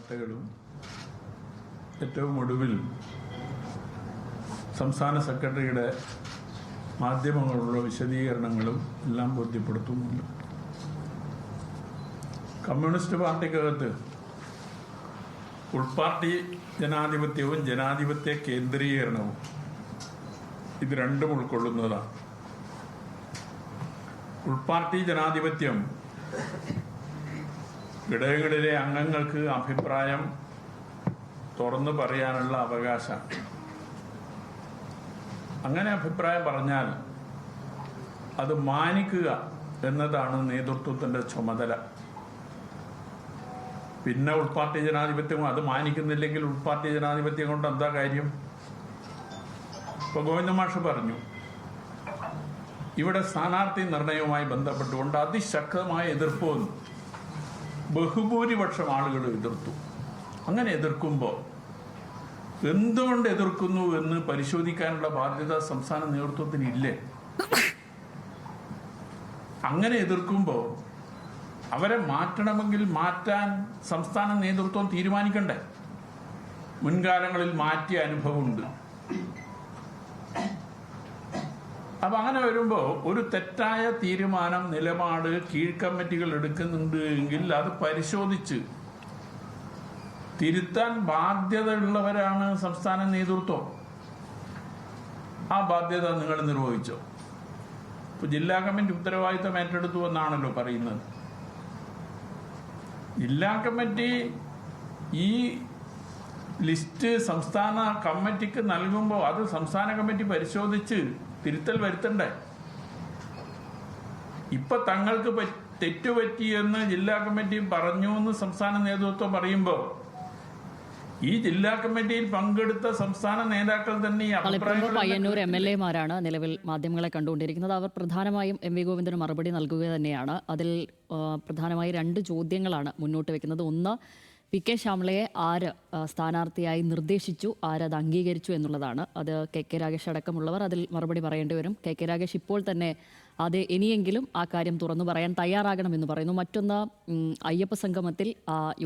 വാർത്തകളും ഏറ്റവും ഒടുവിൽ സംസ്ഥാന സെക്രട്ടറിയുടെ മാധ്യമങ്ങളുള്ള വിശദീകരണങ്ങളും എല്ലാം ബോധ്യപ്പെടുത്തുന്നുണ്ട്. കമ്മ്യൂണിസ്റ്റ് പാർട്ടിക്കകത്ത് ഉൾപാർട്ടി ജനാധിപത്യവും ജനാധിപത്യ കേന്ദ്രീകരണവും ഇത് രണ്ടും ഉൾക്കൊള്ളുന്നതാണ്. ഉൾപാർട്ടി ജനാധിപത്യം ഘടകങ്ങളിലെ അംഗങ്ങൾക്ക് അഭിപ്രായം തുറന്നു പറയാനുള്ള അവകാശം. അങ്ങനെ അഭിപ്രായം പറഞ്ഞാൽ അത് മാനിക്കുക എന്നതാണ് നേതൃത്വത്തിൻ്റെ ചുമതല. പിന്നെ ഉൾപാർട്ടി ജനാധിപത്യം അത് മാനിക്കുന്നില്ലെങ്കിൽ ഉൾപാർട്ടി ജനാധിപത്യം കൊണ്ട് എന്താ കാര്യം? ഇപ്പൊ ഗോവിന്ദ മാഷ് പറഞ്ഞു, ഇവിടെ സ്ഥാനാർത്ഥി നിർണയവുമായി ബന്ധപ്പെട്ടുകൊണ്ട് അതിശക്തമായ എതിർപ്പ് വന്നു. ബഹുഭൂരിപക്ഷം ആളുകൾ എതിർത്തു. അങ്ങനെ എതിർക്കുമ്പോൾ എന്തുകൊണ്ട് എതിർക്കുന്നു എന്ന് പരിശോധിക്കാനുള്ള ബാധ്യത സംസ്ഥാന നേതൃത്വത്തിനില്ലേ? അങ്ങനെ എതിർക്കുമ്പോൾ അവരെ മാറ്റണമെങ്കിൽ മാറ്റാൻ സംസ്ഥാന നേതൃത്വം തീരുമാനിക്കണ്ടേ? മുൻകാലങ്ങളിൽ മാറ്റിയ അനുഭവമുണ്ട്. അപ്പം അങ്ങനെ വരുമ്പോൾ ഒരു തെറ്റായ തീരുമാനം, നിലപാട് കീഴ്ക്കമ്മിറ്റികൾ എടുക്കുന്നുണ്ട് എങ്കിൽ അത് പരിശോധിച്ച് തിരുത്താൻ ബാധ്യതയുള്ളവരാണ് സംസ്ഥാന നേതൃത്വം. ആ ബാധ്യത നിങ്ങൾ നിർവഹിച്ചോ? ഇപ്പോൾ ജില്ലാ കമ്മിറ്റി ഉത്തരവാദിത്തം ഏറ്റെടുത്തു എന്നാണല്ലോ പറയുന്നത്. ജില്ലാ കമ്മിറ്റി ഈ ലിസ്റ്റ് സംസ്ഥാന കമ്മിറ്റിക്ക് നൽകുമ്പോൾ അത് സംസ്ഥാന കമ്മിറ്റി പരിശോധിച്ച് തിരുത്തൽ വരുത്തണ്ടേ? ഇപ്പൊ തങ്ങൾക്ക് തെറ്റുപറ്റിയെന്ന് ജില്ലാ കമ്മിറ്റി പറഞ്ഞു എന്ന് സംസ്ഥാന നേതൃത്വം പറയുമ്പോൾ ഈ ജില്ലാ കമ്മിറ്റിയിൽ പങ്കെടുത്ത സംസ്ഥാന നേതാക്കൾ തന്നെ ഈ പയ്യന്നൂർ MLA-മാരാണ് നിലവിൽ മാധ്യമങ്ങളെ കണ്ടുകൊണ്ടിരിക്കുന്നത്. അവർ പ്രധാനമായും MV ഗോവിന്ദന് മറുപടി നൽകുക തന്നെയാണ്. അതിൽ പ്രധാനമായി 2 ചോദ്യങ്ങളാണ് മുന്നോട്ട് വെക്കുന്നത്. ഒന്ന്, PK ശ്യാമളയെ ആര് സ്ഥാനാർത്ഥിയായി നിർദ്ദേശിച്ചു, ആരത് അംഗീകരിച്ചു എന്നുള്ളതാണ്. അത് KK രാഗേഷ് അടക്കമുള്ളവർ അതിൽ മറുപടി പറയേണ്ടി വരും. KK രാഗേഷ് ഇപ്പോൾ തന്നെ അത് ഇനിയെങ്കിലും ആ കാര്യം തുറന്നു പറയാൻ തയ്യാറാകണമെന്ന് പറയുന്നു. മറ്റൊന്ന്, അയ്യപ്പ സംഗമത്തിൽ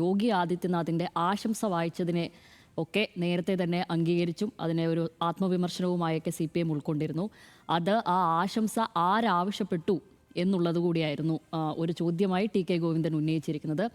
യോഗി ആദിത്യനാഥിൻ്റെ ആശംസ വായിച്ചതിനെ ഒക്കെ നേരത്തെ തന്നെ അംഗീകരിച്ചും അതിനെ ഒരു ആത്മവിമർശനവുമായൊക്കെ CPM ഉൾക്കൊണ്ടിരുന്നു. അത് ആ ആശംസ ആരാവശ്യപ്പെട്ടു എന്നുള്ളത് കൂടിയായിരുന്നു ഒരു ചോദ്യമായി TK ഗോവിന്ദൻ ഉന്നയിച്ചിരിക്കുന്നത്.